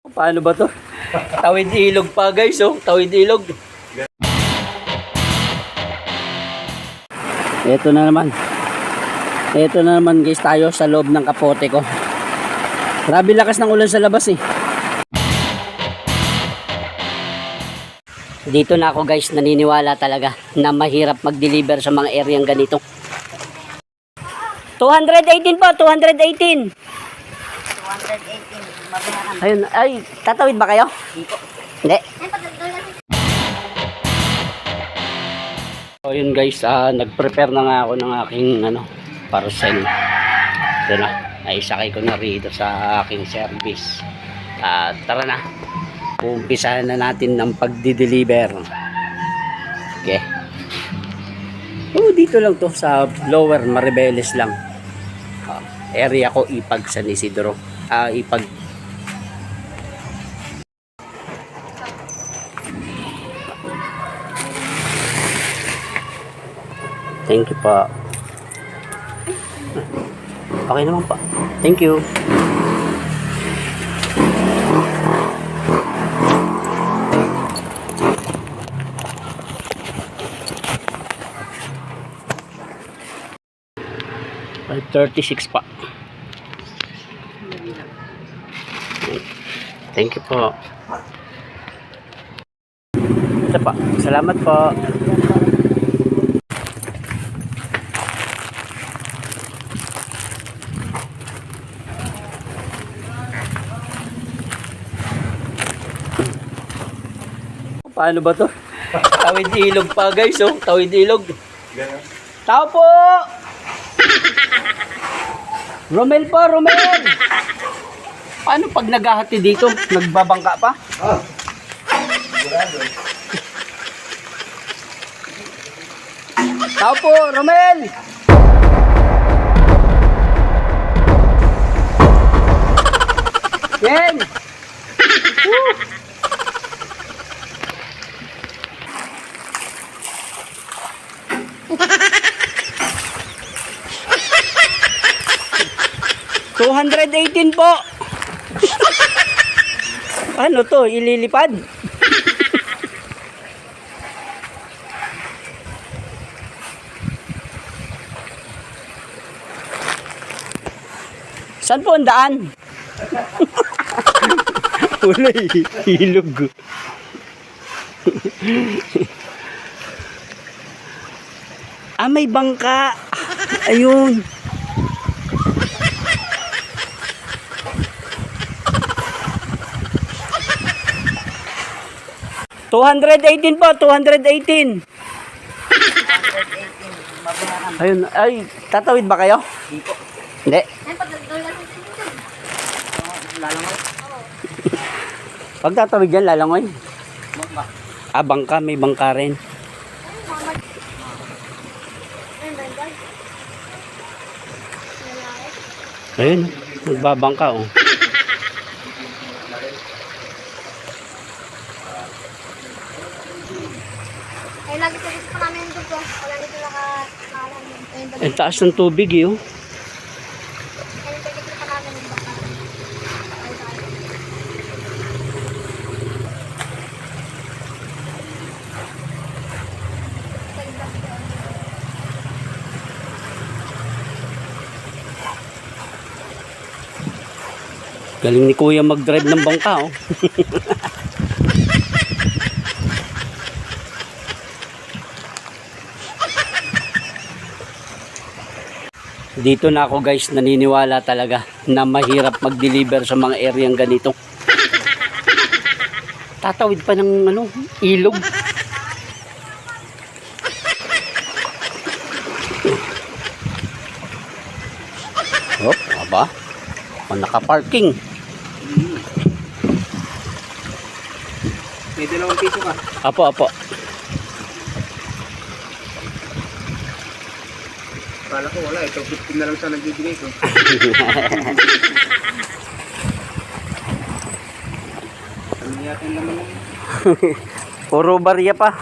Paano ba to? Tawid ilog pa guys, oh. Tawid ilog. Ito na naman. Ito na naman guys tayo sa loob ng kapote ko. Grabe lakas ng ulan sa labas eh. Dito na ako guys naniniwala talaga na mahirap mag-deliver sa mga areang ganito. 218 po, 218. 218. Ayun, ay, tatawid ba kayo? Hindi. So yun guys, nag-prepare na nga ako ng aking parcel. Ito na, naisakay ko na rito sa aking service. Tara na, umpisahan na natin ng pagdi-deliver. Okay. Dito lang to sa Lower Maribeles lang. Area ko Ipag San Isidro. Ipag. Thank you pa. Okay naman pa. Thank you. Ay, 36 pa. Thank you po. Ito pa. Salamat po. Paano ba to? Tawid ilog pa guys, oh. Tawid ilog. Tao po! Romel po, Romel! Paano pag naghahati dito? Nagbabangka pa? Tao po, Romel! Yan! 218 po. Ano to? Ililipad? Saan po ang daan? Wala eh. Ilog. May bangka. Ayun. $218 po, 218. Ayun, ay, tatawid ba kayo? Hindi. Lalangoy? Pag tatawid yan, lalangoy? Bangka, may bangka rin. Ayun, nagbabangka oh. Ay, lagi sa gusto pa namin yung dugo. Wala dito nakakalan. Ang taas ng tubig eh oh. Ay, dito pa namin yung baka. Galing ni Kuya mag-drive ng bangka oh. Dito na ako guys naniniwala talaga na mahirap mag-deliver sa mga areang ganito. Tatawid pa ng ilog. Aba. Naka-parking. May 2 piso ka. Apo. Kala ko wala, ito 15 na lang sa nagbibigay ko. Ano yata yung laman mo? Puro barya pa.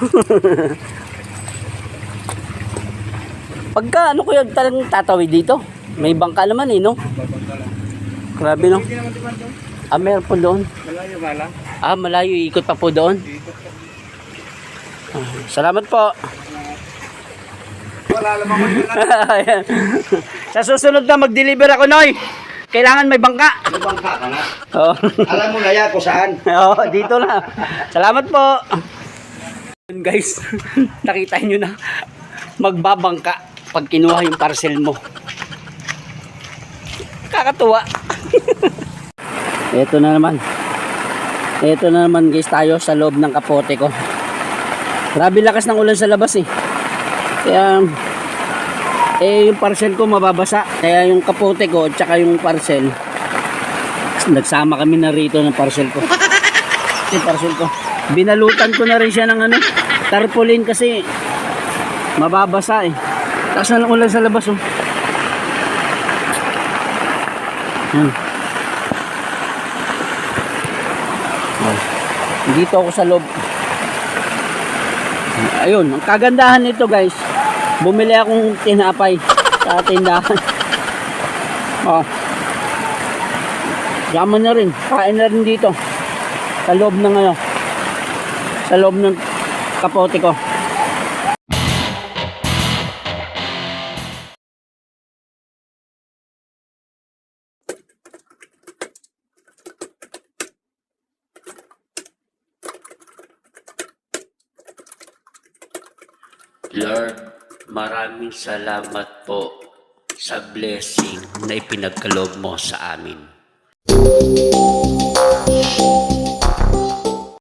Pagka kuya talagang tatawid dito? May bangka naman no? Babangka lang. Grabe no? Hindi naman diba doon? Ah, meron po doon. Malayo nga lang. Ah, malayo. Ikot pa po doon. Ikot ka. Salamat po. Wala naman ko yun. Ayan. Sa susunod na mag-deliver ako, Noy. Kailangan may bangka. May bangka ka na. Oo. Alam mo na yan kung saan. Oo, dito na. Salamat po. Yun, guys, nakita nyo na magbabangka pag kinuha yung parcel mo. Kakatuwa. Ito na naman. Ito na naman, guys, tayo sa loob ng kapote ko. Grabe lakas ng ulan sa labas eh. Kaya yung parcel ko mababasa. Kaya yung kapote ko at saka yung parcel, nagsama kami na rito ng parcel ko. Yung parcel ko, binalutan ko na rin siya ng tarpaulin kasi mababasa eh. Taas na ng ulan sa labas oh. Yan. Dito ako sa loob. Ayun, ang kagandahan nito, guys, bumili akong tinapay sa tindahan. Oh. Yaman na rin. Kain na rin dito. Sa loob ng sa loob ng kapote ko. Lord, maraming salamat po sa blessing na ipinagkaloob mo sa amin.